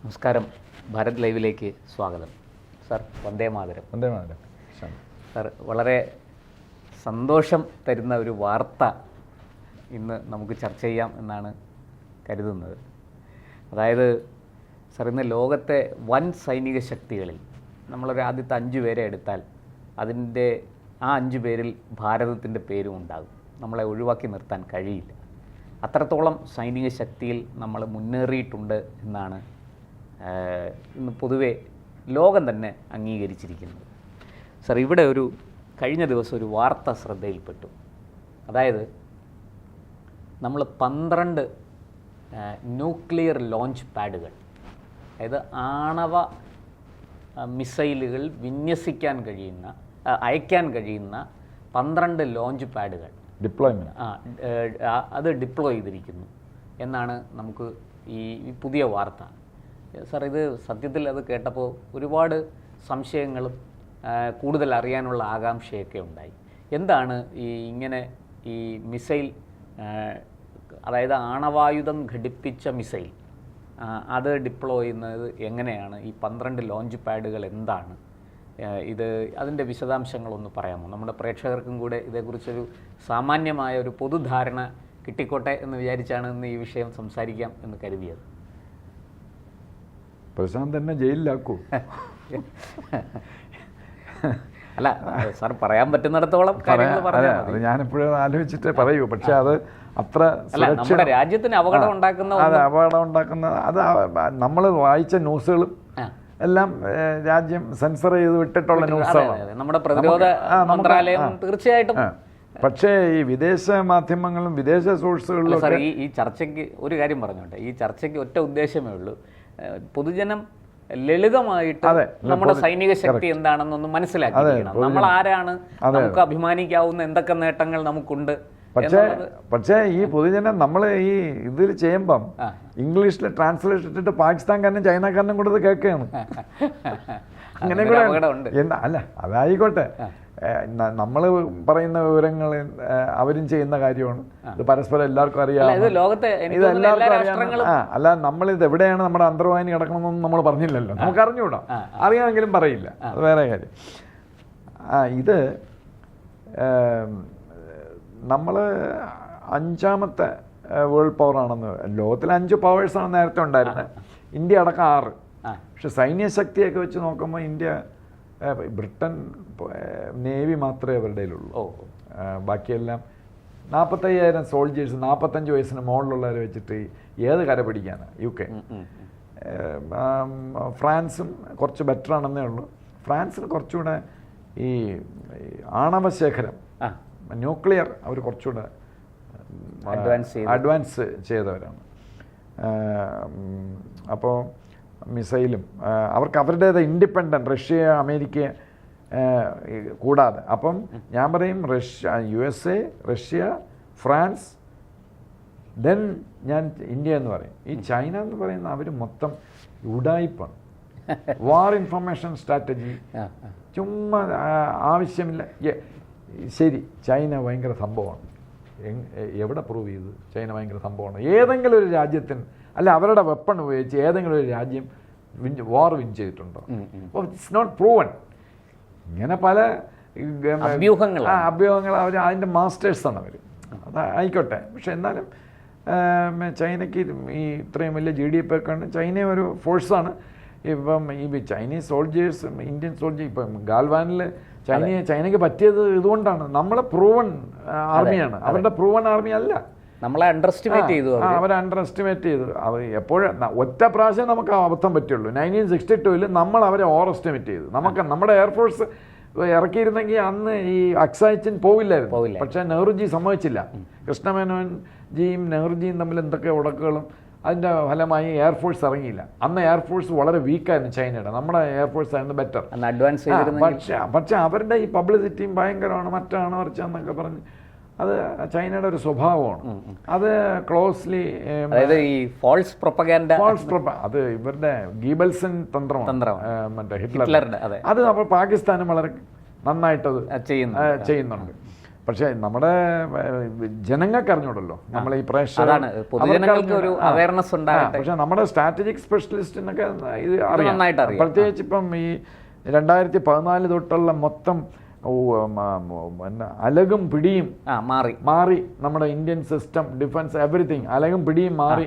നമസ്കാരം, ഭാരത് ലൈവിലേക്ക് സ്വാഗതം. സാർ, വന്ദേ മാതരം. വന്ദേ മാതരം. സാർ, വളരെ സന്തോഷം തരുന്ന ഒരു വാർത്ത ഇന്ന് നമുക്ക് ചർച്ച ചെയ്യാം എന്നാണ് കരുതുന്നത്. അതായത് സാർ, ഇന്ന് ലോകത്തെ വൻ സൈനിക ശക്തികളിൽ നമ്മളൊരു ആദ്യത്തെ 5 പേരെ എടുത്താൽ അതിൻ്റെ ആ 5 പേരിൽ ഭാരതത്തിൻ്റെ പേരും ഉണ്ടാകും. നമ്മളെ ഒഴിവാക്കി നിർത്താൻ കഴിയില്ല. അത്രത്തോളം സൈനിക ശക്തിയിൽ നമ്മൾ മുന്നേറിയിട്ടുണ്ട് എന്നാണ് ഇന്ന് പൊതുവെ ലോകം തന്നെ അംഗീകരിച്ചിരിക്കുന്നത്. സർ, ഇവിടെ കഴിഞ്ഞ ദിവസം ഒരു വാർത്ത ശ്രദ്ധയിൽപ്പെട്ടു. അതായത് നമ്മൾ 12 ന്യൂക്ലിയർ ലോഞ്ച് പാഡുകൾ, അതായത് ആണവ മിസൈലുകൾ അയക്കാൻ കഴിയുന്ന 12 ലോഞ്ച് പാഡുകൾ അത് ഡിപ്ലോയ് ചെയ്തിരിക്കുന്നു എന്നാണ് നമുക്ക് ഈ പുതിയ വാർത്ത. സാർ, ഇത് സത്യത്തിൽ അത് കേട്ടപ്പോൾ ഒരുപാട് സംശയങ്ങളും കൂടുതൽ അറിയാനുള്ള ആകാംക്ഷയൊക്കെ ഉണ്ടായി. എന്താണ് ഇങ്ങനെ ഈ മിസൈൽ, അതായത് ആണവായുധം ഘടിപ്പിച്ച മിസൈൽ അത് ഡിപ്ലോയ് ചെയ്യുന്നത് എങ്ങനെയാണ്? ഈ 12 ലോഞ്ച് പാഡുകൾ എന്താണ്? അതിൻ്റെ വിശദാംശങ്ങളൊന്ന് പറയാമോ? നമ്മുടെ പ്രേക്ഷകർക്കും കൂടെ ഇതേക്കുറിച്ചൊരു സാമാന്യമായ ഒരു പൊതുധാരണ കിട്ടിക്കോട്ടെ എന്ന് വിചാരിച്ചാണ് ഇന്ന് ഈ വിഷയം സംസാരിക്കാം എന്ന് കരുതിയത്. പ്രശാന്ത് തന്നെ ജയിലിലാക്കൂ. അല്ല സാർ, പറയാൻ പറ്റുന്നിടത്തോളം കാര്യങ്ങൾ പറഞ്ഞാൽ മതി. ഞാനെപ്പോഴും ആലോചിച്ചിട്ട് പറയൂ. പക്ഷെ അത് അത്ര നമ്മുടെ രാജ്യത്തിന് അപകടം ഉണ്ടാക്കുന്ന അത് നമ്മൾ വായിച്ച ന്യൂസുകളും എല്ലാം രാജ്യം സെൻസർ ചെയ്ത് വിട്ടിട്ടുള്ള ന്യൂസാണ്. നമ്മുടെ പ്രതിരോധ മന്ത്രാലയം തീർച്ചയായിട്ടും. പക്ഷേ ഈ വിദേശ മാധ്യമങ്ങളും വിദേശ സോഴ്സുകളിലും ഈ ചർച്ചയ്ക്ക് ഒരു കാര്യം പറഞ്ഞോട്ടെ, ഈ ചർച്ചയ്ക്ക് ഒറ്റ ഉദ്ദേശമേ ഉള്ളൂ. പൊതുജനം ലളിതമായിട്ട് നമ്മുടെ സൈനിക ശക്തി എന്താണെന്നൊന്ന് മനസ്സിലാക്കിയിരിക്കണം. നമ്മൾ ആരാണ്, നമുക്ക് അഭിമാനിക്കാവുന്ന എന്തൊക്കെ നേട്ടങ്ങൾ നമുക്കുണ്ട്. പക്ഷേ ഈ പൊതുജനം നമ്മൾ ഈ ഇതിൽ ചെയ്യുമ്പം ഇംഗ്ലീഷിൽ ട്രാൻസ്ലേഷൻ ഇട്ടിട്ട് പാകിസ്ഥാൻകാരനും ചൈനക്കാരനും കൂടെ ഇത് കേൾക്കുകയാണ്. അങ്ങനെ കൂടെ അല്ല, അതായിക്കോട്ടെ. നമ്മൾ പറയുന്ന വിവരങ്ങൾ അവരും ചെയ്യുന്ന കാര്യമാണ്. ഇത് പരസ്പരം എല്ലാവർക്കും അറിയാം. ഇത് എല്ലാവർക്കും അറിയാം. അല്ല, നമ്മളിത് എവിടെയാണ് നമ്മുടെ അന്തർവാഹിനി കിടക്കണമെന്നൊന്നും നമ്മൾ പറഞ്ഞില്ലല്ലോ. നമുക്ക് അറിഞ്ഞുകൂടാ. അറിയാമെങ്കിലും പറയില്ല, അത് വേറെ കാര്യം. ഇത് നമ്മൾ 5ാമത്തെ വേൾഡ് പവറാണെന്ന്. ലോകത്തിൽ 5 പവേഴ്സാണ് നേരത്തെ ഉണ്ടായിരുന്നത്. ഇന്ത്യ അടക്കം 6. പക്ഷെ സൈന്യശക്തിയൊക്കെ വെച്ച് നോക്കുമ്പോൾ ഇന്ത്യ, ബ്രിട്ടൻ നേവി മാത്രമേ അവരുടെ ഉള്ളൂ. ബാക്കിയെല്ലാം 45,000 സോൾജേഴ്സ് 45 വയസ്സിന് മുകളിലുള്ളവരെ വെച്ചിട്ട് ഏത് കര പിടിക്കാനാണ്? UK. ഫ്രാൻസും കുറച്ച് ബെറ്റർ ആണെന്നേ ഉള്ളൂ. ഫ്രാൻസിന് കുറച്ചുകൂടെ ഈ ആണവശേഖരം, ന്യൂക്ലിയർ അവർ കുറച്ചുകൂടെ അഡ്വാൻസ് ചെയ്തവരാണ്. അപ്പോൾ മിസൈലും അവർക്ക് അവരുടേത് ഇൻഡിപെൻഡൻറ്റ്, റഷ്യ അമേരിക്ക കൂടാതെ. അപ്പം ഞാൻ പറയും USA, റഷ്യ, ഫ്രാൻസ്, ദെൻ ഞാൻ ഇന്ത്യ എന്ന് പറയും. ഈ ചൈന എന്ന് പറയുന്ന അവർ മൊത്തം ഉഡായിപ്പാണ്. വാർ ഇൻഫർമേഷൻ സ്ട്രാറ്റജി ചുമ്മാ ആവശ്യമില്ല. ശരി, ചൈന ഭയങ്കര സംഭവമാണ്. എവിടെ പ്രൂവ് ചെയ്ത് ചൈന ഭയങ്കര സംഭവമാണ്? ഏതെങ്കിലും ഒരു രാജ്യത്തിന്, അല്ല അവരുടെ വെപ്പൺ ഉപയോഗിച്ച് ഏതെങ്കിലും ഒരു രാജ്യം വാർ വിൻ ചെയ്തിട്ടുണ്ടോ? അപ്പോൾ ഇറ്റ്സ് നോട്ട് പ്രൂവൺ. ഇങ്ങനെ പല അഭ്യൂഹങ്ങൾ അവർ അതിൻ്റെ മാസ്റ്റേഴ്സാണ് അവർ. അത് ആയിക്കോട്ടെ. പക്ഷെ എന്നാലും ചൈനയ്ക്ക് ഈ ഇത്രയും വലിയ GDP ഒക്കെ ഉണ്ട്. ചൈന ഒരു ഫോഴ്സാണ്. ഇപ്പം ഈ ചൈനീസ് സോൾജേഴ്സും ഇന്ത്യൻ സോൾജേഴ്സ് ഇപ്പം ഗാൽവാനിൽ ചൈനയ്ക്ക് പറ്റിയത് ഇതുകൊണ്ടാണ്. നമ്മളെ പ്രൂവൺ ആർമിയാണ്, അവരുടെ പ്രൂവൺ ആർമി അല്ല. നമ്മളെ അണ്ടർ എസ്റ്റിമേറ്റ് ചെയ്തു. അവർ അണ്ടർ എസ്റ്റിമേറ്റ് ചെയ്തു. അവർ എപ്പോഴും ഒറ്റ പ്രാവശ്യം നമുക്ക് അബദ്ധം പറ്റുള്ളൂ. 1962 നമ്മൾ അവരെ ഓവർ എസ്റ്റിമേറ്റ് ചെയ്തു. നമ്മുടെ എയർഫോഴ്സ് ഇറക്കിയിരുന്നെങ്കിൽ അന്ന് ഈ അക്സായിച്ചിൻ പോവില്ലായിരുന്നു. പക്ഷേ നെഹ്റുജി സമ്മതിച്ചില്ല. കൃഷ്ണമേനോൻജിയും നെഹ്റുജിയും തമ്മിൽ എന്തൊക്കെ ഉടക്കുകളും അതിൻ്റെ ഫലമായി എയർഫോഴ്സ് ഇറങ്ങിയില്ല. അന്ന് എയർഫോഴ്സ് വളരെ വീക്കായിരുന്നു ചൈനയുടെ. നമ്മുടെ എയർഫോഴ്സ് ആയിരുന്നു ബെറ്റർ. പക്ഷെ അവരുടെ ഈ പബ്ലിസിറ്റിയും ഭയങ്കരമാണ്, മറ്റാണ് മറിച്ചാന്നൊക്കെ പറഞ്ഞ് അത് ചൈനയുടെ ഒരു സ്വഭാവമാണ്. അത് ക്ലോസ്ലി, അതായത് ഈ ഫോൾസ് പ്രൊപ്പഗാൻഡ, അത് ഇവരുടെ ഗീബൽസൺ തന്ത്രമാണ്, മറ്റേ ഹിറ്റ്ലറുടെ. അത് അപ്പോൾ പാകിസ്ഥാനും വളരെ നന്നായിട്ടത് ചെയ്യുന്നുണ്ട്. പക്ഷേ നമ്മുടെ ജനങ്ങൾക്ക് അറിഞ്ഞൂടല്ലോ, നമ്മൾ ഈ അതാണ് പൊതുജനങ്ങൾക്ക് ഒരു അവയർനെസ് ഉണ്ടാകട്ടെ. പക്ഷെ നമ്മുടെ സ്ട്രാറ്റജിക് സ്പെഷ്യലിസ്റ്റിനൊക്കെ ഇത് നന്നായിട്ട് അറിയാം. പ്രത്യേകിച്ച് ഇപ്പം ഈ 2014 തൊട്ടുള്ള മൊത്തം അലകും പിടിയും മാറി നമ്മുടെ ഇന്ത്യൻ സിസ്റ്റം, ഡിഫൻസ്, എവറിത്തിങ് അലകും പിടിയും മാറി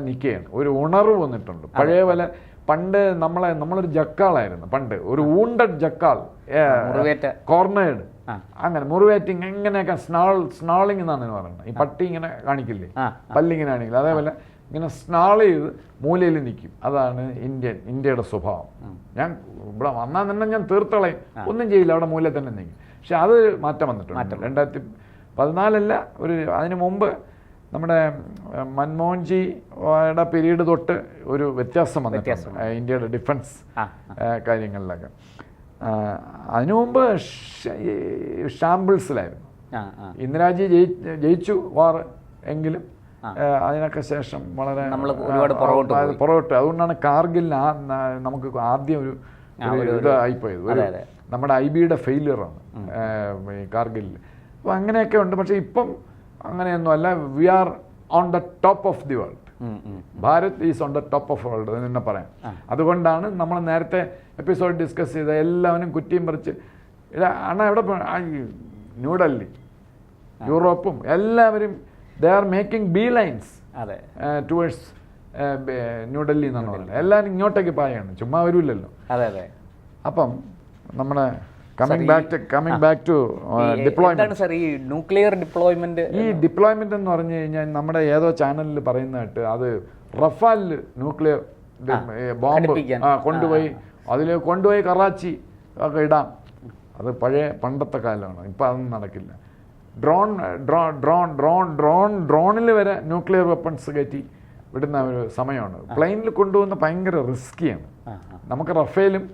നിൽക്കുകയാണ്. ഒരു ഉണർവ് വന്നിട്ടുണ്ട്. പഴയ പോലെ പണ്ട് നമ്മളൊരു ജക്കാളായിരുന്നു. പണ്ട് ഒരു വൂണ്ടഡ് ജക്കാൾ, കോർണേഡ്, അങ്ങനെ മുറിവേറ്റിങ്, എങ്ങനെയൊക്കെ സ്നാളിങ് എന്നാണ് പറയുന്നത്. ഈ പട്ടി ഇങ്ങനെ കാണിക്കില്ലേ, പല്ലിങ്ങനെ കാണിക്കില്ല, അതേപോലെ ഇങ്ങനെ സ്നാൾ ചെയ്ത് മൂലയിൽ നിൽക്കും. അതാണ് ഇന്ത്യയുടെ സ്വഭാവം. ഞാൻ ഇവിടെ വന്നാൽ തന്നെ ഞാൻ തീർത്തളയും, ഒന്നും ചെയ്യില്ല, അവിടെ മൂലയിൽ തന്നെ നിൽക്കും. പക്ഷെ അത് മാറ്റം വന്നിട്ടുണ്ട്. 2014 അതിന് മുമ്പ് നമ്മുടെ മൻമോഹൻജിയുടെ പീരീഡ് തൊട്ട് ഒരു വ്യത്യാസം വന്നിട്ടുണ്ട് ഇന്ത്യയുടെ ഡിഫൻസ് കാര്യങ്ങളിലൊക്കെ. അതിനു മുമ്പ് ഷാമ്പിൾസിലായിരുന്നു. ഇന്ദിരാജി ജയിച്ചു വാർ, എങ്കിലും അതിനൊക്കെ ശേഷം വളരെ പുറകോട്ട്. അതുകൊണ്ടാണ് കാർഗിൽ നമുക്ക് ആദ്യം ഒരു ഇതായിപ്പോയത്. നമ്മുടെ IBയുടെ ഫെയിലിയറാണ് കാർഗിലിൽ. അപ്പോൾ അങ്ങനെയൊക്കെ ഉണ്ട്. പക്ഷെ ഇപ്പം അങ്ങനെയൊന്നും അല്ല. We are on the top of the world. Bharat is on the top of world എന്ന് തന്നെ പറയാം. അതുകൊണ്ടാണ് നമ്മൾ നേരത്തെ എപ്പിസോഡ് ഡിസ്കസ് ചെയ്ത എല്ലാവരും കുറ്റിയും പറിച്ച് അണ്ണാ എവിടെ ന്യൂഡൽഹി, യൂറോപ്പും എല്ലാവരും they are making beelines towards New Delhi എന്നാണ് പറയുന്നത്. എല്ലാവരും ഇങ്ങോട്ടേക്ക് പായാണ്, ചുമ്മാ വരില്ലല്ലോ. അപ്പം നമ്മുടെ കമ്മിങ് ബാക്ക് ടു ഡിപ്ലോയ്മെന്റ്. ഈ ഡിപ്ലോയ്മെന്റ് എന്ന് പറഞ്ഞു കഴിഞ്ഞാൽ നമ്മുടെ ഏതോ ചാനലിൽ പറയുന്നതായിട്ട് അത് റഫാലിൽ ന്യൂക്ലിയർ ബോംബ് കൊണ്ടുപോയി കറാച്ചി ഒക്കെ ഇടാം. അത് പണ്ടത്തെ കാലമാണ്. ഇപ്പം അതൊന്നും നടക്കില്ല. ഡ്രോണിൽ വരെ ന്യൂക്ലിയർ വെപ്പൺസ് കയറ്റി വിടുന്ന ഒരു സമയമാണ്. പ്ലെയിനിൽ കൊണ്ടുപോകുന്ന ഭയങ്കര റിസ്കിയാണ്. നമുക്ക് റഫേലും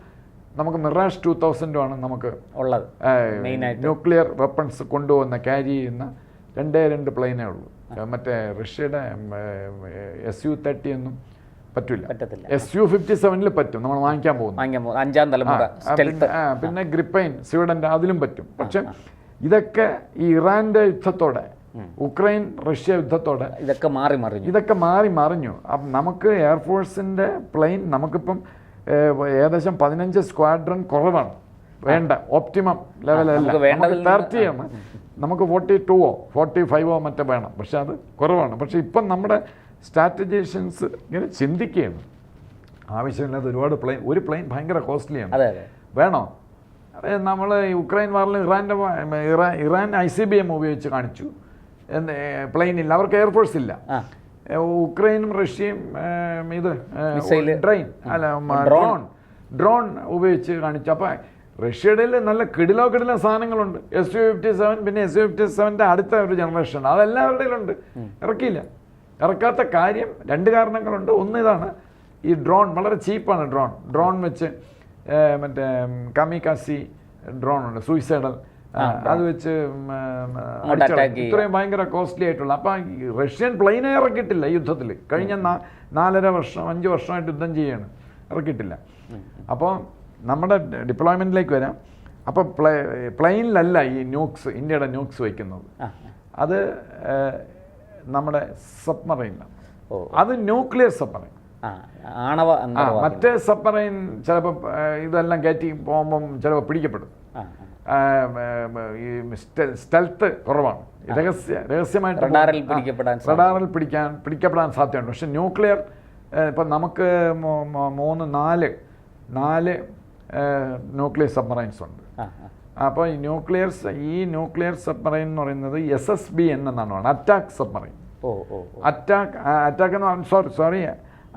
നമുക്ക് മിറാഷ് 2000 നമുക്ക് ഉള്ളത്. ന്യൂക്ലിയർ വെപ്പൺസ് കൊണ്ടുപോകുന്ന ക്യാരി ചെയ്യുന്ന 2 പ്ലെയിനേ ഉള്ളൂ. മറ്റേ റഷ്യയുടെ SU-30 ഒന്നും പറ്റില്ല. SU-57 പറ്റും, നമ്മൾ വാങ്ങിക്കാൻ പോകുന്നു, 5ാം തലമുറ. പിന്നെ ഗ്രിപ്പൈൻ സ്വീഡന്റെ അതിലും പറ്റും. പക്ഷെ ഇതൊക്കെ ഈ ഇറാന്റെ യുദ്ധത്തോടെ, ഉക്രൈൻ റഷ്യ യുദ്ധത്തോടെ ഇതൊക്കെ മാറി മറിഞ്ഞു. അപ്പം നമുക്ക് എയർഫോഴ്സിന്റെ പ്ലെയിൻ നമുക്കിപ്പം ഏകദേശം 15 സ്ക്വാഡ്രൺ കുറവാണ്. വേണ്ട ഓപ്റ്റിമം ലെവലല്ല. 30 ആണ്. നമുക്ക് 42ഓ 45ഓ മറ്റേ വേണം. പക്ഷെ അത് കുറവാണ്. പക്ഷെ ഇപ്പം നമ്മുടെ സ്ട്രാറ്റജീഷ്യൻസ് ഇങ്ങനെ ചിന്തിക്കുകയാണ്, ആവശ്യമില്ലാത്ത ഒരുപാട് പ്ലെയിൻ, ഒരു പ്ലെയിൻ ഭയങ്കര കോസ്റ്റ്ലിയാണ്, വേണോ? നമ്മൾ യുക്രൈൻ വാറിൽ ഇറാൻ ICBM ഉപയോഗിച്ച് കാണിച്ചു, പ്ലെയിനില്ല, അവർക്ക് എയർഫോഴ്സ് ഇല്ല. ഉക്രൈനും റഷ്യയും ഡ്രോൺ ഉപയോഗിച്ച് കാണിച്ചു. അപ്പം റഷ്യയുടെ നല്ല കിടിലോ സാധനങ്ങളുണ്ട്. SU-57, പിന്നെ SU-57 അടുത്ത ഒരു ജനറേഷൻ, അതെല്ലാവരുടെയും ഉണ്ട്. ഇറക്കിയില്ല. ഇറക്കാത്ത കാര്യം 2 കാരണങ്ങളുണ്ട്. ഒന്ന് ഇതാണ്, ഈ ഡ്രോൺ വളരെ ചീപ്പാണ്. ഡ്രോൺ വെച്ച് മറ്റേ കമികാസി ഡ്രോൺ ഉണ്ട്, സൂയിസൈഡൽ, അത് വെച്ച് ഇത്രയും ഭയങ്കര കോസ്റ്റ്ലി ആയിട്ടുള്ള. അപ്പം റഷ്യൻ പ്ലെയിനെ ഇറക്കിയിട്ടില്ല ഈ യുദ്ധത്തിൽ. കഴിഞ്ഞ 4.5 വർഷം 5 വർഷമായിട്ട് യുദ്ധം ചെയ്യാണ്, ഇറക്കിയിട്ടില്ല. അപ്പോൾ നമ്മുടെ ഡിപ്ലോയ്മെൻറ്റിലേക്ക് വരാം. അപ്പോൾ പ്ലെയിനിലല്ല ഈ ന്യൂക്സ്, ഇന്ത്യയുടെ ന്യൂക്സ് വയ്ക്കുന്നത്. അത് നമ്മുടെ സബ്മറൈനിലാണ്. അത് ന്യൂക്ലിയർ സബ്മറൈൻ. മറ്റേ സബ്മറൈൻ ചിലപ്പോൾ ഇതെല്ലാം കയറ്റി പോകുമ്പം ചിലപ്പോൾ പിടിക്കപ്പെടും. ഈ സ്റ്റെൽത്ത് കുറവാണ്. രഹസ്യമായിട്ട് റഡാറിൽ പിടിക്കപ്പെടാൻ സാധ്യതയുണ്ട്. പക്ഷെ ന്യൂക്ലിയർ ഇപ്പം നമുക്ക് 3-4 ന്യൂക്ലിയർ സബ്മറൈൻസ് ഉണ്ട്. അപ്പോൾ ഈ ന്യൂക്ലിയർ സബ്മറൈൻ എന്ന് പറയുന്നത് SSBN എന്നാണ്, അറ്റാക്ക് സബ്മറൈൻ.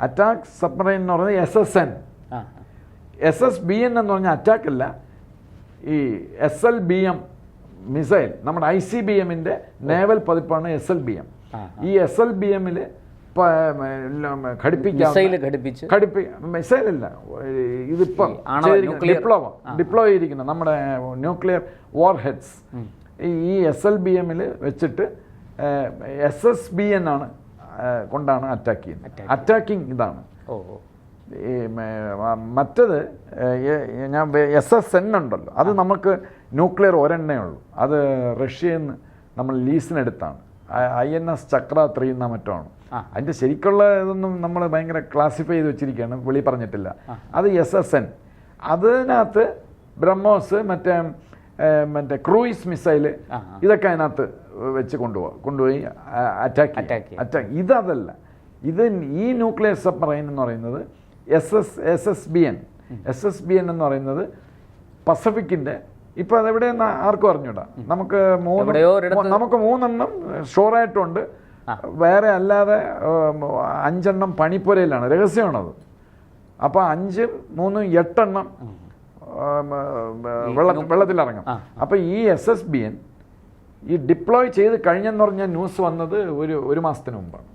അറ്റാക്ക് സബ്മറൈൻ എന്ന് പറയുന്നത് SSN. SSBN എന്ന് പറഞ്ഞാൽ അറ്റാക്ക് അല്ല, ഈ SLBM മിസൈൽ, നമ്മുടെ ICBMന്റെ നേവൽ പതിപ്പാണ് SLBM. ഈ SLBMൽ മിസൈലല്ല, ഇതിപ്പം ഡിപ്ലോയ് ചെയ്തിരിക്കുന്ന നമ്മുടെ ന്യൂക്ലിയർ വാർ ഹെഡ്സ് ഈ SLBMൽ വെച്ചിട്ട് SSBN ആണ് കൊണ്ടാണ് അറ്റാക്ക് ചെയ്യുന്നത്. അറ്റാക്കിങ് ഇതാണ്. മറ്റത് ഞാൻ SSN ഉണ്ടല്ലോ, അത് നമുക്ക് ന്യൂക്ലിയർ ഒരെണ്ണേ ഉള്ളൂ. അത് റഷ്യയിൽ നിന്ന് നമ്മൾ ലീസിനെടുത്താണ്. INS ചക്ര 3 എന്ന മറ്റോ ആണ്. അതിൻ്റെ ശരിക്കുള്ള ഇതൊന്നും നമ്മൾ ഭയങ്കര ക്ലാസിഫൈ ചെയ്ത് വെച്ചിരിക്കുകയാണ്, വെളി പറഞ്ഞിട്ടില്ല. അത് SSN. അതിനകത്ത് ബ്രഹ്മോസ്, മറ്റേ ക്രൂയിസ് മിസൈല്, ഇതൊക്കെ അതിനകത്ത് വെച്ച് കൊണ്ടുപോയി അറ്റാക്ക്. ഇതല്ല, ഇത് ഈ ന്യൂക്ലിയർ സബ്മറൈൻ എന്ന് പറയുന്നത് SSBN എന്ന് പറയുന്നത് പസഫിക്കിൻ്റെ. ഇപ്പം അതെവിടെയെന്ന് ആർക്കും അറിഞ്ഞൂടാ. നമുക്ക് 3 ഷോറായിട്ടുണ്ട്. വേറെ അല്ലാതെ 5 പണിപ്പുരയിലാണ്, രഹസ്യമാണത്. അപ്പോൾ 5, 3, 8 വെള്ളത്തിലിറങ്ങും. അപ്പോൾ ഈ SSBN ഈ ഡിപ്ലോയ് ചെയ്ത് കഴിഞ്ഞെന്ന് പറഞ്ഞാൽ ന്യൂസ് വന്നത് ഒരു മാസത്തിന് മുമ്പാണ്.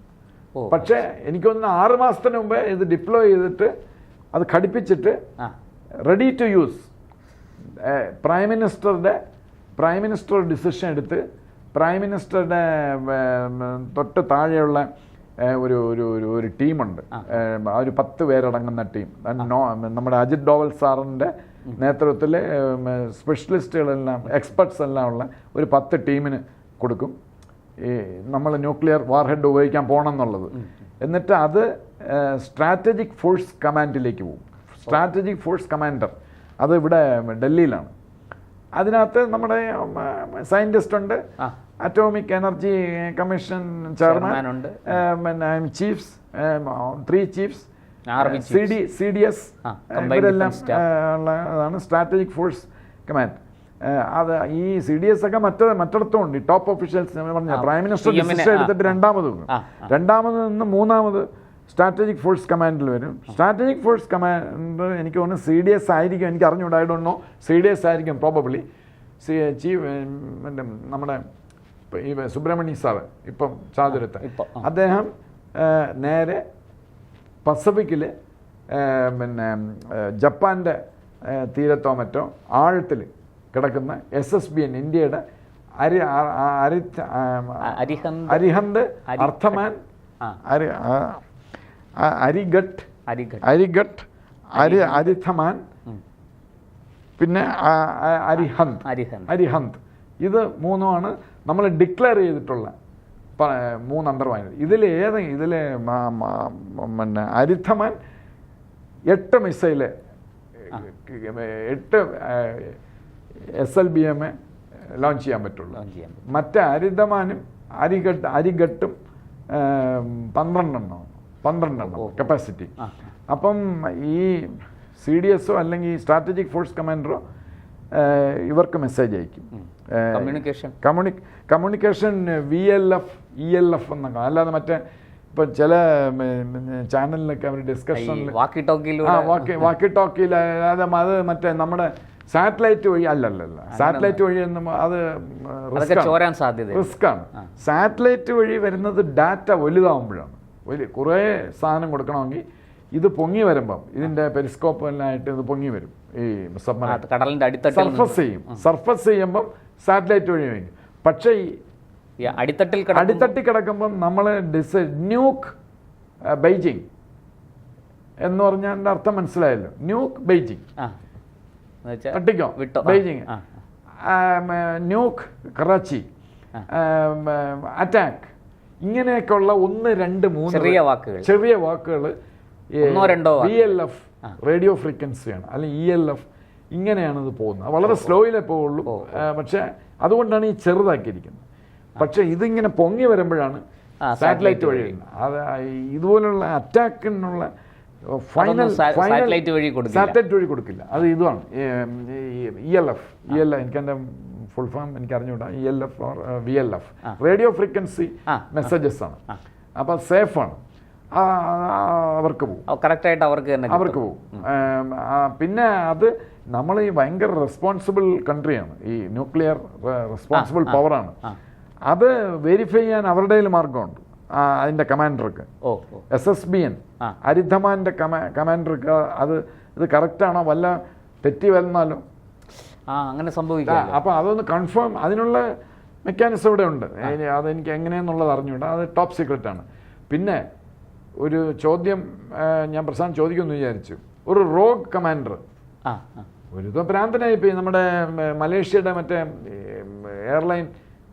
പക്ഷേ എനിക്കൊന്ന് 6 മാസത്തിന് മുമ്പേ ഇത് ഡിപ്ലോയ് ചെയ്തിട്ട് അത് ഘടിപ്പിച്ചിട്ട് ready to use. Prime minister decision എടുത്ത് പ്രൈം മിനിസ്റ്ററുടെ തൊട്ട് താഴെയുള്ള ഒരു ടീമുണ്ട്, ഒരു 10 പേരടങ്ങുന്ന ടീം. നമ്മുടെ അജിത് ഡോവൽ സാറിൻ്റെ നേതൃത്വത്തിൽ സ്പെഷ്യലിസ്റ്റുകളെല്ലാം, എക്സ്പെർട്സ് എല്ലാം ഉള്ള ഒരു 10 ടീമിന് കൊടുക്കും ഈ നമ്മൾ ന്യൂക്ലിയർ വാർഹെഡ് ഉപയോഗിക്കാൻ പോകണം എന്നുള്ളത്. എന്നിട്ട് അത് സ്ട്രാറ്റജിക് ഫോഴ്സ് കമാൻഡിലേക്ക് പോകും. സ്ട്രാറ്റജിക് ഫോഴ്സ് കമാൻഡർ അത് ഇവിടെ ഡൽഹിയിലാണ്. അതിനകത്ത് നമ്മുടെ സയൻറ്റിസ്റ്റ് ഉണ്ട്, അറ്റോമിക് എനർജി കമ്മീഷൻ ചെയർമാൻ ഉണ്ട്, പിന്നെ ചീഫ്സ്, 3 ചീഫ്സ്, CDS, ഇവരെല്ലാം ഉള്ളതാണ് സ്ട്രാറ്റജിക് ഫോഴ്സ് കമാൻഡ്. അത് ഈ CDS ഒക്കെ മറ്റിടത്തും ഉണ്ട്. ടോപ്പ് ഒഫീഷ്യൽസ് പറഞ്ഞ പ്രൈം മിനിസ്റ്റർ ഡിസിഷൻ എടുത്തിട്ട് രണ്ടാമത് നിന്ന് 3ാമത് സ്ട്രാറ്റജിക് ഫോഴ്സ് കമാൻഡിൽ വരും. സ്ട്രാറ്റജിക് ഫോഴ്സ് കമാൻഡർ എനിക്ക് തോന്നുന്നു CDS ആയിരിക്കും, എനിക്ക് അറിഞ്ഞൂടാ, ഐ ഡോണ്ട് നോ. CDS ആയിരിക്കും പ്രോബബ്ലി. ചീഫ് നമ്മുടെ ഈ സുബ്രഹ്മണ്യ സാറ് ഇപ്പം ചാർജെടുത്ത അദ്ദേഹം നേരെ പസഫിക്കിൽ പിന്നെ ജപ്പാൻ്റെ തീരത്തോ മറ്റോ ആഴത്തിൽ കിടക്കുന്ന SSBN, ഇന്ത്യയുടെ അരിഹന്ത്, അർത്ഥമാൻ, അരിഥമാൻ, പിന്നെ അരിഹന്ത്, ഇത് 3മാണ് നമ്മൾ ഡിക്ലെയർ ചെയ്തിട്ടുള്ള 3 അന്തർവാഹിനികൾ. ഇതിൽ പിന്നെ അരിഥമാൻ 8 മിസൈല്, 8 SLBM ലോഞ്ച് ചെയ്യാൻ പറ്റുള്ളൂ. മറ്റേ അരിഥമാനും അരിഘട്ടും 12 കപ്പാസിറ്റി. അപ്പം ഈ CDSO അല്ലെങ്കിൽ സ്ട്രാറ്റജിക് ഫോഴ്സ് കമാൻഡറോ ഇവർക്ക് മെസ്സേജ് അയക്കും. കമ്മ്യൂണിക്കേഷൻ VLF ELF എന്നൊക്കെ, അല്ലാതെ മറ്റേ ഇപ്പം ചില ചാനലിലൊക്കെ അവർ ഡിസ്കഷനിൽ വാക്കി ടോക്കിയിൽ അത് മറ്റേ നമ്മുടെ സാറ്റലൈറ്റ് വഴി അല്ലല്ല, സാറ്റലൈറ്റ് വഴി അത് റിസ്ക്കാണ്. സാറ്റലൈറ്റ് വഴി വരുന്നത് ഡാറ്റ വലുതാവുമ്പോഴാണ്. കുറേ സാധനം കൊടുക്കണമെങ്കിൽ ഇത് പൊങ്ങി വരുമ്പം ഇതിൻ്റെ പെരിസ്കോപ്പ് എല്ലാം ആയിട്ട് ഇത് പൊങ്ങി വരും. ഈ കടലിൻ്റെ സർഫസ് ചെയ്യുമ്പം സാറ്റലൈറ്റ് വഴി വയ്ക്കും. പക്ഷേ ഈ അടിത്തട്ടിൽ കിടക്കുമ്പം നമ്മൾ ന്യൂക്ക് ബെയ്ജിങ് എന്ന് പറഞ്ഞാൽ എൻ്റെ അർത്ഥം മനസ്സിലായല്ലോ. ന്യൂക്ക് ബെയ്ജിങ്, തട്ടിക്കോ ബെയ്ജിങ്, ന്യൂക്ക് കറാച്ചി, അറ്റാക്ക്, ഇങ്ങനെയൊക്കെയുള്ള 1, 2, 3 ചെറിയ വാക്കുകൾ VLF റേഡിയോ ഫ്രീക്വൻസിയാണ്, അല്ലെങ്കിൽ ELF, ഇങ്ങനെയാണ് ഇത് പോകുന്നത്. വളരെ സ്ലോയിലേ പോവുള്ളൂ. പക്ഷെ അതുകൊണ്ടാണ് ഈ ചെറുതാക്കിയിരിക്കുന്നത്. പക്ഷെ ഇതിങ്ങനെ പൊങ്ങി വരുമ്പോഴാണ് സാറ്റലൈറ്റ് വഴി അത് ഇതുപോലുള്ള അറ്റാക്കിനുള്ള സാറ്റലൈറ്റ് വഴി കൊടുക്കില്ല. അത് ഇതാണ് ELF. എനിക്ക് എൻ്റെ ഫുൾ ഫോം എനിക്ക് അറിഞ്ഞുകൂടാ. ELF or VLF radio frequency messages ആണ്. അപ്പോൾ സേഫാണ്, അവർക്ക് പോകും, കറക്റ്റായിട്ട് അവർക്ക് പോകും. പിന്നെ അത് നമ്മൾ ഈ ഭയങ്കര റെസ്പോൺസിബിൾ കൺട്രിയാണ്, ഈ ന്യൂക്ലിയർ റെസ്പോൺസിബിൾ പവറാണ്. അത് വെരിഫൈ ചെയ്യാൻ അവരുടെ മാർഗമുണ്ട്. അതിൻ്റെ കമാൻഡർക്ക് SSBN അരിഥമാൻ്റെ കമാൻഡർക്ക് ഇത് കറക്റ്റാണോ, വല്ല തെറ്റി വരുന്നാലോ അങ്ങനെ സംഭവിക്കാം. അപ്പോൾ അതൊന്ന് കൺഫേം, അതിനുള്ള മെക്കാനിസം ഇവിടെ ഉണ്ട്. അതെനിക്ക് എങ്ങനെയെന്നുള്ളത് അറിഞ്ഞുകൂടാ, അത് ടോപ്പ് സീക്രട്ടാണ്. പിന്നെ ഒരു ചോദ്യം ഞാൻ പ്രസാദ് ചോദിക്കുമെന്ന് വിചാരിച്ചു. ഒരു റോഗ് കമാൻഡർ ആ ആ ഒരുത്തം ഭ്രാന്തനായിപ്പോയി. നമ്മുടെ മലേഷ്യയുടെ മറ്റേ എയർലൈൻ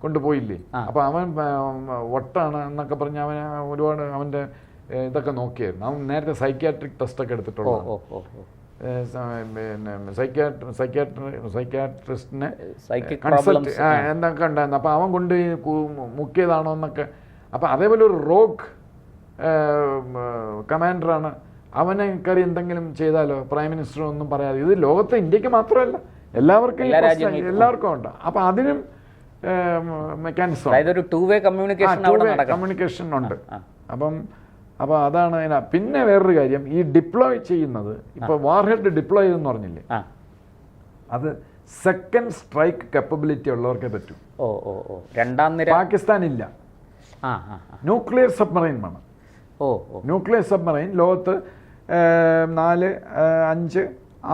കൊണ്ടുപോയില്ലേ, അപ്പോൾ അവൻ ഒട്ടാണ് എന്നൊക്കെ പറഞ്ഞ് അവൻ ഒരുപാട് അവൻ്റെ ഇതൊക്കെ നോക്കിയായിരുന്നു. അവൻ നേരത്തെ സൈക്യാട്രിക് ടെസ്റ്റൊക്കെ എടുത്തിട്ടുള്ളൂ. പിന്നെ സൈക്യാട്രിസ്റ്റിനെ കൺസൾട്ട് എന്തൊക്കെ ഉണ്ടായിരുന്നു. അപ്പോൾ അവൻ കൊണ്ട് മുക്കിയതാണോ എന്നൊക്കെ. അപ്പോൾ അതേപോലെ ഒരു റോഗ് കമാൻഡറാണ്. അവനെ കയറി എന്തെങ്കിലും ചെയ്താലോ പ്രൈം മിനിസ്റ്റർ ഒന്നും പറയാതെ. ഇത് ലോകത്ത് ഇന്ത്യക്ക് മാത്രമല്ല, എല്ലാവർക്കും ഉണ്ട്. അപ്പം അതിനും മെക്കാനിസം കമ്മ്യൂണിക്കേഷൻ ഉണ്ട്. അപ്പം അതാണ് പിന്നെ വേറൊരു കാര്യം, ഈ ഡിപ്ലോയ് ചെയ്യുന്നത് ഇപ്പോൾ വാർഹെഡ് ഡിപ്ലോയ് ചെയ്തെന്ന് പറഞ്ഞില്ലേ, അത് സെക്കൻഡ് സ്ട്രൈക്ക് കപ്പബിലിറ്റി ഉള്ളവർക്കേ പറ്റൂ. പാകിസ്ഥാൻ ഇല്ല. ന്യൂക്ലിയർ സബ്മറൈൻ വേണം. ന്യൂക്ലിയർ സബ്മറൈൻ ലോകത്ത് 4, 5,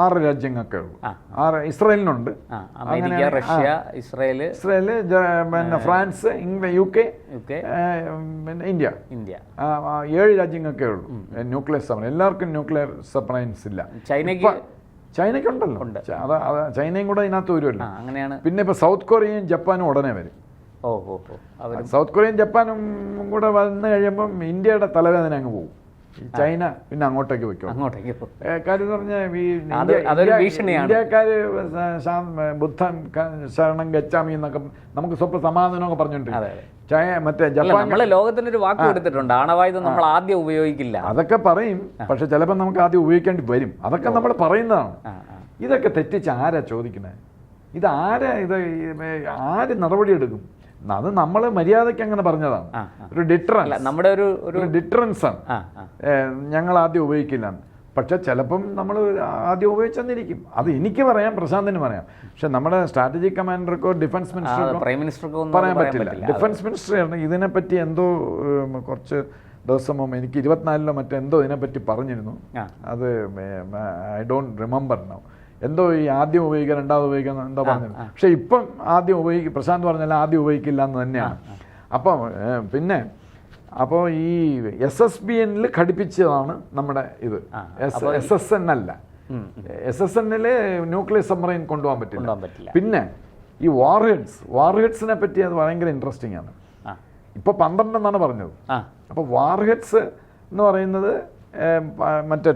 6 രാജ്യങ്ങൾക്കേ ഉള്ളൂ. 6 ഇസ്രായേലിനുണ്ട്, ഇസ്രായേല്, പിന്നെ ഫ്രാൻസ്, UK, പിന്നെ ഇന്ത്യ 7 രാജ്യങ്ങൾക്കേ ഉള്ളൂ ന്യൂക്ലിയർ സബ്മറൈൻ. എല്ലാവർക്കും ന്യൂക്ലിയർ സബ്മറൈൻസ് ഇല്ല. ചൈനയ്ക്കുണ്ടല്ലോ, ചൈനയും കൂടെ ഇതിനകത്ത് വരുമല്ലോ. പിന്നെ ഇപ്പൊ സൗത്ത് കൊറിയയും ജപ്പാനും ഉടനെ വരും. സൗത്ത് കൊറിയയും ജപ്പാനും കൂടെ വന്നു കഴിയുമ്പം ഇന്ത്യയുടെ തലവേദന അങ്ങ് പോകും. ചൈന പിന്നെ അങ്ങോട്ടേക്ക് വെക്കും. കാര്യം എന്ന് പറഞ്ഞാൽ ഇന്ത്യക്കാര് ബുദ്ധൻ ശരണം ഗച്ഛാമി എന്നൊക്കെ നമുക്ക് സ്വപ്ന സമാധാനമൊക്കെ പറഞ്ഞിട്ടുണ്ട്. മറ്റേ ജപ്പാൻ ലോകത്തിനൊരു വാക്ക് കൊടുത്തിട്ടുണ്ട്, ആണവായുധം നമ്മൾ ആദ്യം ഉപയോഗിക്കില്ല. അതൊക്കെ പറയും, പക്ഷെ ചിലപ്പോൾ നമുക്ക് ആദ്യം ഉപയോഗിക്കേണ്ടി വരും. അതൊക്കെ നമ്മൾ പറയുന്നതാണ്. ഇതൊക്കെ തെറ്റിച്ച് ആരാ ചോദിക്കുന്നത്? ഇത് ആര് നടപടി എടുക്കും? അത് നമ്മൾ മര്യാദയ്ക്ക് അങ്ങനെ പറഞ്ഞതാണ്. ഒരു ഡിറ്ററൻസ് ആണ്. ഞങ്ങൾ ആദ്യം ഉപയോഗിക്കില്ല. പക്ഷെ ചിലപ്പം നമ്മൾ ആദ്യം ഉപയോഗിച്ചെന്നിരിക്കും. അത് എനിക്ക് പറയാം, പ്രശാന്തിന് പറയാം. പക്ഷെ നമ്മുടെ സ്ട്രാറ്റജിക് കമാൻഡർക്കോ ഡിഫൻസ് മിനിസ്റ്റർക്കോ പറയാൻ പറ്റില്ല. ഡിഫൻസ് മിനിസ്റ്റർ ഇതിനെപ്പറ്റി എന്തോ കുറച്ച് ദിവസം മുമ്പ് എനിക്ക് 24-ലോ മറ്റെന്തോ ഇതിനെപ്പറ്റി പറഞ്ഞിരുന്നു. അത് ഐ ഡോണ്ട് റിമെമ്പർ നൗ. എന്തോ ഈ ആദ്യം ഉപയോഗിക്കുക രണ്ടാമത് ഉപയോഗിക്കുക എന്തോ പറഞ്ഞത്. പക്ഷെ ഇപ്പം ആദ്യം പ്രശാന്ത് പറഞ്ഞാൽ ആദ്യം ഉപയോഗിക്കില്ല എന്ന് തന്നെയാണ്. അപ്പം പിന്നെ അപ്പോൾ ഈ SSBNൽ ഘടിപ്പിച്ചതാണ് നമ്മുടെ ഇത്. SSN അല്ല. SSNൽ ന്യൂക്ലിയർ സബ്മറൈൻ കൊണ്ടുപോകാൻ പറ്റില്ല. പിന്നെ ഈ വാർഹെഡ്സിനെ പറ്റി അത് ഭയങ്കര ഇൻട്രസ്റ്റിംഗ് ആണ്. ഇപ്പോൾ 12 എന്നാണ് പറഞ്ഞത്. അപ്പോൾ വാർഹെഡ്സ് എന്ന് പറയുന്നത് മറ്റേ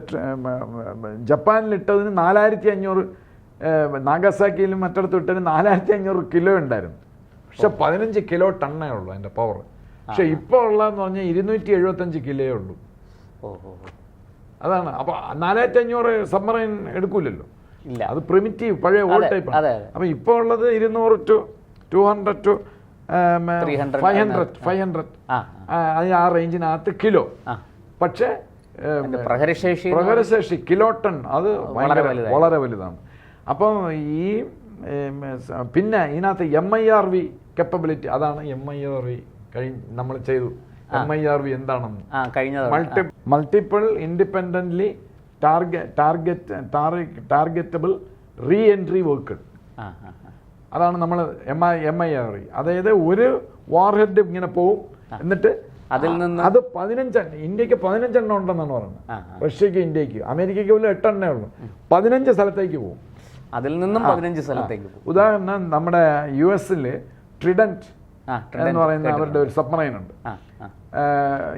ജപ്പാനിലിട്ടതിന് 4500, നാഗസാക്കിയിലും മറ്റിടത്ത് ഇട്ടതിന് 4500 കിലോ ഉണ്ടായിരുന്നു. പക്ഷെ 15 കിലോ ടണ്ണേ ഉള്ളൂ അതിൻ്റെ പവർ. പക്ഷെ ഇപ്പോൾ ഉള്ളതെന്ന് പറഞ്ഞാൽ 275 കിലോയേ ഉള്ളൂ. അതാണ്. അപ്പോൾ 4500 സബ്മറൈൻ എടുക്കൂലല്ലോ, അത് പ്രിമിറ്റീവ് പഴയ ഓൾഡ് ടൈപ്പ്. അപ്പം ഇപ്പോൾ ഉള്ളത് 200 to 200 to 500 അതിന് ആ റേഞ്ചിനകത്ത് കിലോ. പക്ഷേ പ്രഹരശേഷി കിലോ ടൺ അത് വളരെ വലുതാണ്. അപ്പം ഈ പിന്നെ ഇതിനകത്ത് MIRV കപ്പബിലിറ്റി, അതാണ് MIRV നമ്മൾ ചെയ്തു. MIRV എന്താണെന്ന് multiple independently targetable re entry vehicle. അതാണ് നമ്മൾ MIRV. അതായത് ഒരു വാർഹെഡ് ഇങ്ങനെ പോവും, എന്നിട്ട് അതിൽ നിന്ന് അത് 15 ഇന്ത്യക്ക് 15 എണ്ണം ഉണ്ടെന്നാണ് പറയുന്നത്. റഷ്യക്ക്, ഇന്ത്യക്ക്, അമേരിക്കയ്ക്ക് പോലും 8 എണ്ണേ ഉള്ളൂ. 15 സ്ഥലത്തേക്ക് പോകും. അതിൽ നിന്നും 15 സ്ഥലത്തേക്ക് പോകും. ഉദാഹരണം നമ്മുടെ US-ൽ ട്രിഡന്റ് എന്ന് പറയുന്ന അവരുടെ ഒരു സബ്മറൈൻ ഉണ്ട്.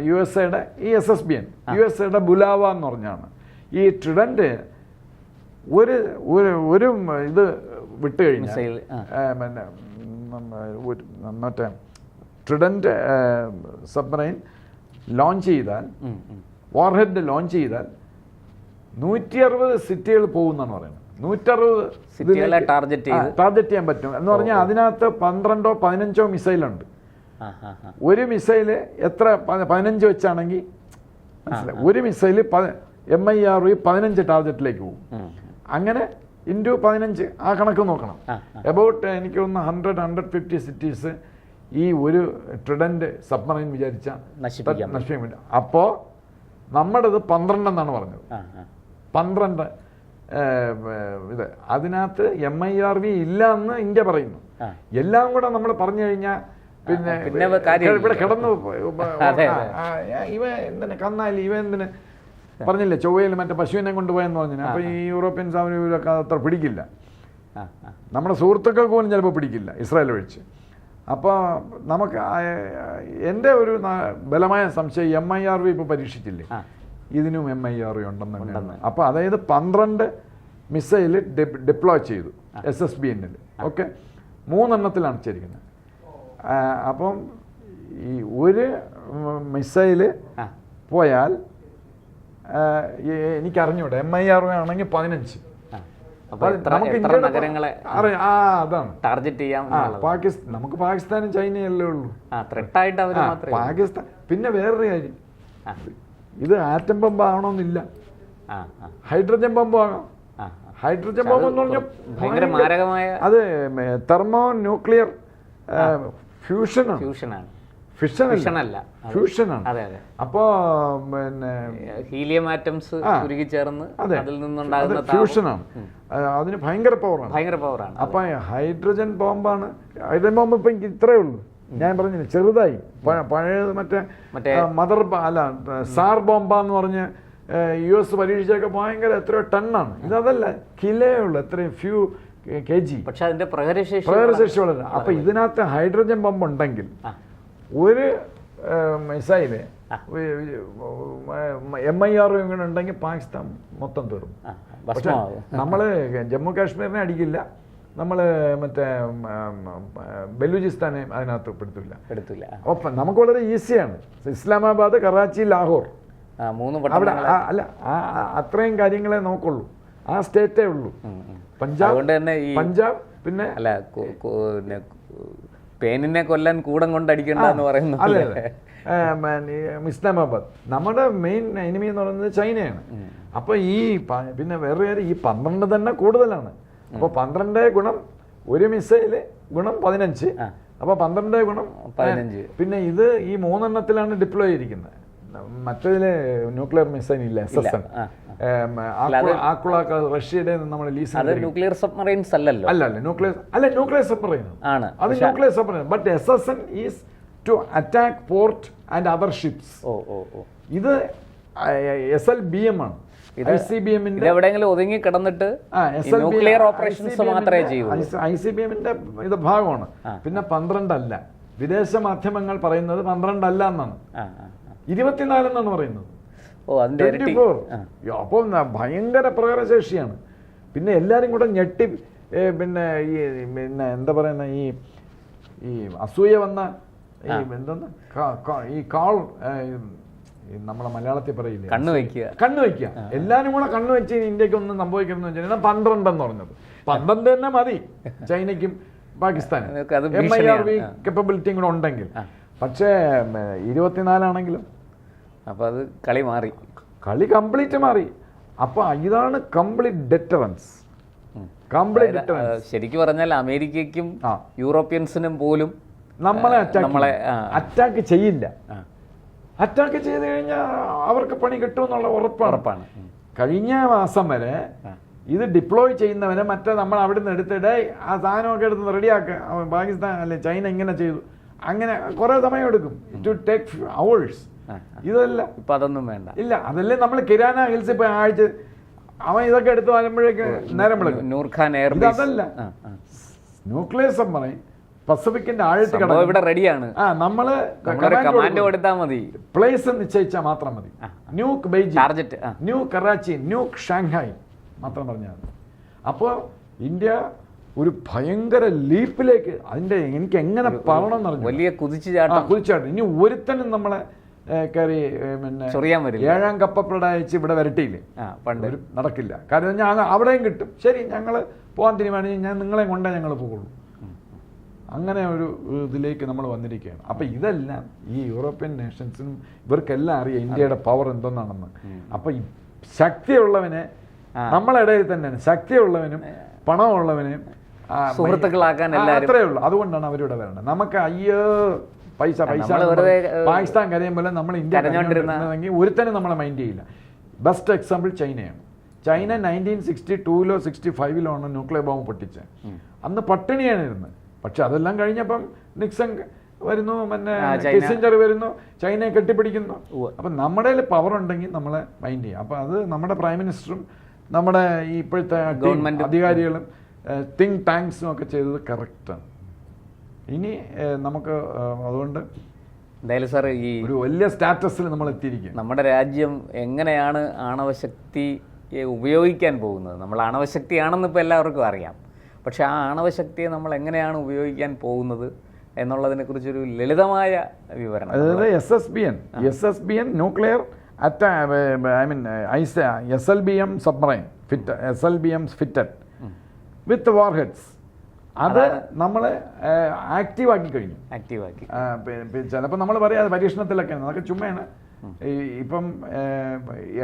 USA-യുടെ ഈ SSBN, USA-യുടെ ബുലാവ എന്ന് പറഞ്ഞാണ്. ഈ ട്രിഡന്റ് ഒരു ഇത് വിട്ട് കഴിഞ്ഞാൽ മറ്റേ ട്രിഡന്റ് സബ്മറൈൻ ലോഞ്ച് ചെയ്താൽ, വാർഹെഡ് ലോഞ്ച് ചെയ്താൽ 160 സിറ്റികൾ പോകുമെന്നാണ് പറയുന്നത്. 160 ടാർഗറ്റ് ചെയ്യാൻ പറ്റും എന്ന് പറഞ്ഞാൽ അതിനകത്ത് 12 or 15 മിസൈലുണ്ട്. ഒരു മിസൈല് എത്ര 15 വെച്ചാണെങ്കിൽ മനസ്സിലായി. ഒരു മിസൈല് MIRV 15 ടാർഗറ്റിലേക്ക് പോകും. അങ്ങനെ ഇൻറ്റു 15 ആ കണക്ക് നോക്കണം. എബൌട്ട് എനിക്ക് തോന്നുന്നു 100-150 സിറ്റീസ് ഈ ഒരു ട്രിഡന്റ് സബ്മറൈൻ വിചാരിച്ചാൽ നശിപ്പിക്കാൻ പറ്റും. അപ്പോൾ നമ്മുടേത് 12 എന്നാണ് പറഞ്ഞത്. 12 ഇത് അതിനകത്ത് MIRV ഇല്ല എന്ന് ഇന്ത്യ പറയുന്നു. എല്ലാം കൂടെ നമ്മൾ പറഞ്ഞു കഴിഞ്ഞാൽ പിന്നെ ഇവിടെ കിടന്നു ഇവ എന്തിന് കന്നാലി, ഇവ എന്തിന് പറഞ്ഞില്ലേ ചൊവ്വയിൽ മറ്റേ പശുവിനെ കൊണ്ടുപോയെന്ന് പറഞ്ഞു. അപ്പോൾ ഈ യൂറോപ്യൻസ് അവരൊക്കെ അത്ര പിടിക്കില്ല, നമ്മുടെ സുഹൃത്തുക്കൾക്ക് പോലും ചിലപ്പോൾ പിടിക്കില്ല ഇസ്രായേൽ ഒഴിച്ച്. അപ്പോൾ നമുക്ക് എൻ്റെ ഒരു ബലമായ സംശയം MIRV ഇപ്പോൾ പരീക്ഷിച്ചില്ലേ, ഇതിനും MIRV ഉണ്ടെന്ന് തന്നെയാണ്. അപ്പോൾ അതായത് 12 മിസൈൽ ഡിപ്ലോയ് ചെയ്തു SSBNൽ. ഓക്കെ, 3 എണ്ണത്തിലാണ് വെച്ചിരിക്കുന്നത്. അപ്പം ഈ ഒരു മിസൈല് പോയാൽ എനിക്കറിഞ്ഞൂടെ MIRV ആണെങ്കിൽ 15. നഗരങ്ങളെ അതാണ് ടാർഗറ്റ് ചെയ്യാം. നമുക്ക് പാകിസ്ഥാനും ചൈനയല്ലേ ഉള്ളൂ ത്രെട്ടായിട്ട് അവർ പാകിസ്ഥാൻ. പിന്നെ വേറൊരു കാര്യം, ഇത് ആറ്റം ബോംബ് ആവണമെന്നില്ല, ഹൈഡ്രജൻ ബോംബ് ആകാം. ഹൈഡ്രജൻ ബോംബ് എന്ന് പറഞ്ഞാൽ ഭയങ്കര മാരകമായ, അത് തെർമോ ന്യൂക്ലിയർ ഫ്യൂഷനാണ്. ഫ്യൂഷനാണ്. അപ്പോ പിന്നെ ഹീലിയം ആറ്റംസ് ഉരുകി ചേർന്ന് അതിൽ നിന്നുണ്ടാകുന്ന ഫ്യൂഷനാണ്. അതിന് ഭയങ്കര പവറാണ്. അപ്പൊ ഹൈഡ്രജൻ ബോംബാണ്. ഹൈഡ്രജൻ ബോംബ് ഇപ്പൊ എനിക്ക് ഇത്രയേ ഉള്ളൂ, ഞാൻ പറഞ്ഞില്ല, ചെറുതായി. പഴയത് മറ്റേ മദർ സാർ ബോംബാന്ന് പറഞ്ഞ് US പരീക്ഷിച്ചൊക്കെ ഭയങ്കര എത്രയോ ടണ്ണാണ്. ഇതല്ല, കിലേ ഉള്ളു, എത്രയും ഫ്യൂ kg. പക്ഷെ അതിന്റെ പ്രഹരശേഷി വളരെ. അപ്പൊ ഇതിനകത്ത് ഹൈഡ്രജൻ ബോംബ് ഉണ്ടെങ്കിൽ ഒരു മിസൈല് MIRV ഇങ്ങനെ ഉണ്ടെങ്കിൽ പാകിസ്ഥാൻ മൊത്തം തീർന്നു. പക്ഷെ നമ്മള് ജമ്മു കാശ്മീരിനെ അടിക്കില്ല, നമ്മള് മറ്റേ ബലൂചിസ്ഥാനെ അതിനകത്ത് പെടുത്തില്ല. ഒപ്പം നമുക്ക് വളരെ ഈസിയാണ്. ഇസ്ലാമാബാദ്, കറാച്ചി, ലാഹോർ, അവിടെ അല്ല അത്രയും കാര്യങ്ങളെ നോക്കുള്ളൂ, ആ സ്റ്റേറ്റേ ഉള്ളൂ. പഞ്ചാബ് പിന്നെ അല്ല പേനിനെ കൊല്ലാൻ കൂടം കൊണ്ടടിക്കണ്ടെന്ന് പറയുന്നു. അതെ അതെ, ഇസ്ലാമാബാദ്. നമ്മുടെ മെയിൻ എനിമി എന്ന് പറയുന്നത് ചൈനയാണ്. അപ്പൊ ഈ പിന്നെ വേറെ കാര്യം, ഈ 12 തന്നെ കൂടുതലാണ്. അപ്പൊ 12 ഗുണം ഒരു മിസൈല് ഗുണം 15. അപ്പൊ 12 ഗുണം 15. പിന്നെ ഇത് ഈ 3 എണ്ണത്തിലാണ് ഡിപ്ലോയ് ചെയ്തിരിക്കുന്നത്. മറ്റേതില് ന്യൂക്ലിയർ മിസൈൽ ഇല്ല, SSN. റഷ്യയുടെ നമ്മൾ ന്യൂക്ലിയർ സബ്മറൈൻസ് അല്ലല്ലോ. അല്ല ന്യൂക്ലിയർ സബ്മറൈൻ ആണ്. അത് nuclear submarine. But SSN is to attack port and other ships. ഇത് SLBM ആണ്. എവിടെയെങ്കിലും ഒതുങ്ങി കിടന്നിട്ട് ന്യൂക്ലിയർ ഓപ്പറേഷൻസ് മാത്രമേ ചെയ്യൂ. ICBMന്റെ ഇത് ഭാഗമാണ്. പിന്നെ 12 അല്ല. വിദേശ മാധ്യമങ്ങൾ പറയുന്നത് 12 അല്ല എന്നാണ്, 24 എന്നാണ് പറയുന്നത്. 24. അപ്പോൾ ഭയങ്കര പ്രകടശേഷിയാണ്. പിന്നെ എല്ലാരും കൂടെ ഞെട്ടി പിന്നെ എന്താ പറയുന്ന ഈ അസൂയ വന്ന ഈ എന്തെന്ന് ഈ നമ്മളെ മലയാളത്തിൽ പറയില്ലേ, കണ്ണു വയ്ക്കുക. എല്ലാരും കൂടെ കണ്ണു വെച്ച് ഇന്ത്യക്ക് ഒന്നും സംഭവിക്കുന്നു വെച്ചാൽ 12 എന്ന് പറഞ്ഞത്. 12 തന്നെ മതി ചൈനയ്ക്കും പാകിസ്ഥാനും, MIRV കേപ്പബിലിറ്റിയും കൂടെ ഉണ്ടെങ്കിൽ. പക്ഷേ 24 ആണെങ്കിലും അപ്പൊ അത് കളി കംപ്ലീറ്റ് മാറി. അപ്പൊ ഇതാണ് കംപ്ലീറ്റ് ഡെറ്ററൻസ്. ശരിക്കും പറഞ്ഞാൽ അമേരിക്കയ്ക്കും യൂറോപ്യൻസിനും പോലും നമ്മളെ അറ്റാക്ക് ചെയ്യില്ല. അറ്റാക്ക് ചെയ്ത് കഴിഞ്ഞാൽ അവർക്ക് പണി കിട്ടുമെന്നുള്ള ഉറപ്പാണ്. കഴിഞ്ഞ മാസം വരെ ഇത് ഡിപ്ലോയ് ചെയ്യുന്നവരെ മറ്റേ നമ്മൾ അവിടെ നിന്ന് എടുത്തിട്ട് ആ സാധനമൊക്കെ എടുത്ത് റെഡിയാക്കുക. പാകിസ്ഥാൻ അല്ലെ ചൈന ഇങ്ങനെ ചെയ്തു, അങ്ങനെ കുറെ സമയം എടുക്കും. To take hours. ഇതല്ല, ഇപ്പൊ അതൊന്നും വേണ്ട. ഇല്ല, അതല്ലേ നമ്മൾ കിരാന ഹിൽസ് ഇപ്പൊ ആഴ്ച അവൻ ഇതൊക്കെ എടുത്ത് വരുമ്പോഴേക്ക് നേരം വിളിക്കും. അതല്ല, ന്യൂക്ലിയർ സബ്മറൈൻ പസഫിക്കിന്റെ ആഴത്തിൽ ഇവിടെ റെഡിയാണ്. നമ്മള് കമാൻഡ് കൊടുത്താൽ മതി, പ്ലേസ് നിശ്ചയിച്ചാൽ മാത്രം മതി. Nook Beijing, nook Karachi, nook Shanghai മാത്രം പറഞ്ഞാൽ മതി. അപ്പോൾ ഇന്ത്യ ഒരു ഭയങ്കര ലീപ്പിലേക്ക്, അതിന്റെ എനിക്ക് എങ്ങനെ പറയണം എന്ന് പറഞ്ഞു, വലിയ കുതിച്ചുചാട്ടം. ഇനി ഒരുത്തനും നമ്മളെ കയറി പിന്നെ 7ാം കപ്പപ്പട അയച്ച് ഇവിടെ വരട്ടിയില്ലേ, പണ്ട് നടക്കില്ല. കാരണം ഞാൻ അവിടെയും കിട്ടും. ശരി, ഞങ്ങൾ പോകാൻ തീരുമാനിച്ചു, ഞാൻ നിങ്ങളെ കൊണ്ടേ ഞങ്ങൾ പോകുള്ളൂ. അങ്ങനെ ഒരു ഇതിലേക്ക് നമ്മൾ വന്നിരിക്കുകയാണ്. അപ്പൊ ഇതെല്ലാം ഈ യൂറോപ്യൻ നേഷൻസിനും ഇവർക്കെല്ലാം അറിയാം ഇന്ത്യയുടെ പവർ എന്തെന്നാണെന്ന്. അപ്പൊ ഈ ശക്തിയുള്ളവനെ നമ്മളെ ഇടയിൽ തന്നെയാണ്, ശക്തിയുള്ളവനും പണമുള്ളവനും സുഹൃത്തുക്കളാക്കാൻ അത്രേ ഉള്ളൂ. അതുകൊണ്ടാണ് അവരിവിടെ വരേണ്ടത്. നമുക്ക് അയ്യോ പൈസ പാകിസ്ഥാൻ കരയുമ്പോൾ നമ്മൾ ഇന്ത്യ കരഞ്ഞോണ്ടിരുന്നെങ്കിൽ ഒരുത്തനും നമ്മളെ മൈൻഡ് ചെയ്യില്ല. ബെസ്റ്റ് എക്സാമ്പിൾ ചൈനയാണ്. ചൈന 1962-ലോ 65-ലോ ആണ് ന്യൂക്ലിയർ ബോംബ് പൊട്ടിച്ചത്. അന്ന് പട്ടിണിയാണ് ഇരുന്നത്. പക്ഷെ അതെല്ലാം കഴിഞ്ഞപ്പം നിക്സൺ വരുന്നു, പിന്നെ ചൈന. കിസിഞ്ചർ വരുന്നു, ചൈനയെ കെട്ടിപ്പിടിക്കുന്നു. ഉവ്വ്. അപ്പം നമ്മുടെ പവർ ഉണ്ടെങ്കിൽ നമ്മളെ മൈൻഡ് ചെയ്യും. അപ്പം അത് നമ്മുടെ പ്രൈം മിനിസ്റ്ററും നമ്മുടെ ഈ ഇപ്പോഴത്തെ ഗവൺമെന്റ് അധികാരികളും തിങ്ക് ടാങ്ക്സും ഒക്കെ ചെയ്തത് കറക്റ്റാണ്. ഇനി നമുക്ക് അതുകൊണ്ട് എന്തായാലും സാർ ഈ ഒരു വലിയ സ്റ്റാറ്റസിൽ നമ്മൾ എത്തിയിരിക്കും. നമ്മുടെ രാജ്യം എങ്ങനെയാണ് ആണവശക്തിയെ ഉപയോഗിക്കാൻ പോകുന്നത്? നമ്മൾ ആണവശക്തിയാണെന്ന് ഇപ്പോൾ എല്ലാവർക്കും അറിയാം. പക്ഷേ ആ ആണവശക്തിയെ നമ്മൾ എങ്ങനെയാണ് ഉപയോഗിക്കാൻ പോകുന്നത് എന്നുള്ളതിനെക്കുറിച്ചൊരു ലളിതമായ വിവരണം. അതായത് SSBN nuclear SLBM submarine SLBM fitted വിത്ത് വാർഹെഡ്സ്. അത് നമ്മൾ ആക്റ്റീവാക്കി കഴിഞ്ഞു. ആക്റ്റീവാക്കി ചിലപ്പോൾ നമ്മൾ പറയാം പരീക്ഷണത്തിലൊക്കെ, അതൊക്കെ ചുമ്മയാണ്. ഇപ്പം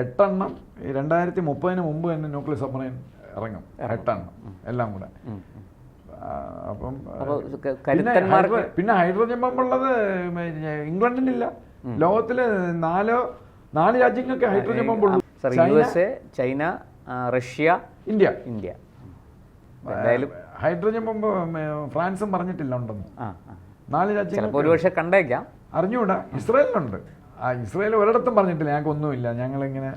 8 എണ്ണം 2030 മുമ്പ് തന്നെ ന്യൂക്ലിയർ സബ്മറൈൻ ഇറങ്ങും. 8 എണ്ണം എല്ലാം കൂടെ. അപ്പം പിന്നെ ഹൈഡ്രജൻ ബോംബുള്ളത് ഇംഗ്ലണ്ടിനില്ല. ലോകത്തില് 4 രാജ്യങ്ങൾക്ക് ഹൈഡ്രജൻ ബോംബുള്ളൂ. USA, China, Russia, India. Hydrogen bomb ഫ്രാൻസും പറഞ്ഞിട്ടില്ല ഉണ്ടെന്ന്. 4 രാജ്യങ്ങൾ ഒരുപക്ഷെ കണ്ടേക്കാം, അറിഞ്ഞുകൂടാ. ഇസ്രായേലിനുണ്ട്. ഇസ്രായേൽ ഒരിടത്തും പറഞ്ഞിട്ടില്ല ഞങ്ങൾക്കൊന്നുമില്ല, ഞങ്ങളിങ്ങനെ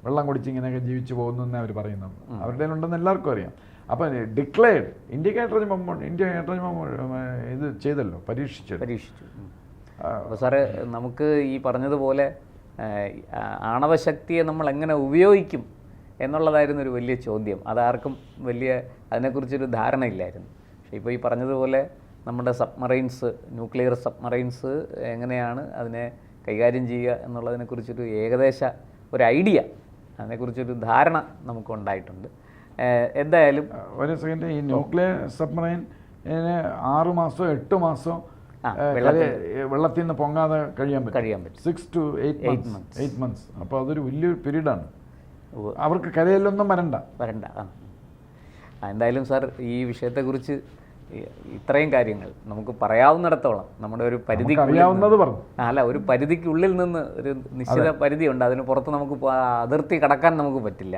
വെള്ളം കുടിച്ച് ഇങ്ങനെയൊക്കെ ജീവിച്ചു പോകുന്നു എന്നേ അവർ പറയുന്നത്. അവരുടെ ഉണ്ടെന്ന് എല്ലാവർക്കും അറിയാം. അപ്പം ഡിക്ലെയർഡ് ഇന്ത്യക്ക് ഹൈഡ്രജൻ ബോംബുണ്ട്. ഇന്ത്യ ഹൈഡ്രജൻ ബോംബ് ഇത് ചെയ്തല്ലോ, പരീക്ഷിച്ചു. അപ്പോൾ സാറ് നമുക്ക് ഈ പറഞ്ഞതുപോലെ ആണവശക്തിയെ നമ്മൾ എങ്ങനെ ഉപയോഗിക്കും എന്നുള്ളതായിരുന്നു ഒരു വലിയ ചോദ്യം. അതാർക്കും അതിനെക്കുറിച്ചൊരു ധാരണയില്ലായിരുന്നു. പക്ഷേ ഇപ്പോൾ ഈ പറഞ്ഞതുപോലെ നമ്മുടെ സബ്മറൈൻസ്, ന്യൂക്ലിയർ സബ്മറൈൻസ് എങ്ങനെയാണ് അതിനെ കൈകാര്യം ചെയ്യുക എന്നുള്ളതിനെക്കുറിച്ചൊരു ഏകദേശ ഒരു ഐഡിയ, അതിനെക്കുറിച്ചൊരു ധാരണ നമുക്കുണ്ടായിട്ടുണ്ട്. എന്തായാലും ഒരു സെക്കൻഡ്, ഈ ന്യൂക്ലിയർ സബ്മറൈൻ 6 മാസമോ 8 മാസമോ വെള്ളത്തിൽ നിന്ന് പൊങ്ങാതെ കഴിയാൻ പറ്റും. 6 to 8 months. അപ്പോൾ അതൊരു വലിയൊരു പീരീഡാണ്. അവർക്ക് കരയിലൊന്നും വരണ്ട. എന്തായാലും സാർ ഈ വിഷയത്തെക്കുറിച്ച് ഇത്രയും കാര്യങ്ങൾ നമുക്ക് പറയാവുന്നിടത്തോളം നമ്മുടെ ഒരു ഒരു പരിധിക്കുള്ളിൽ നിന്ന് ഒരു നിശ്ചിത പരിധിയുണ്ട്, അതിന് പുറത്ത് നമുക്ക് അതിർത്തി കടക്കാൻ നമുക്ക് പറ്റില്ല.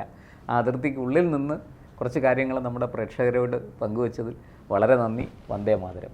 ആ അതിർത്തിക്കുള്ളിൽ നിന്ന് കുറച്ച് കാര്യങ്ങൾ നമ്മുടെ പ്രേക്ഷകരോട് പങ്കുവച്ചതിൽ വളരെ നന്ദി. വന്ദേ മാതരം.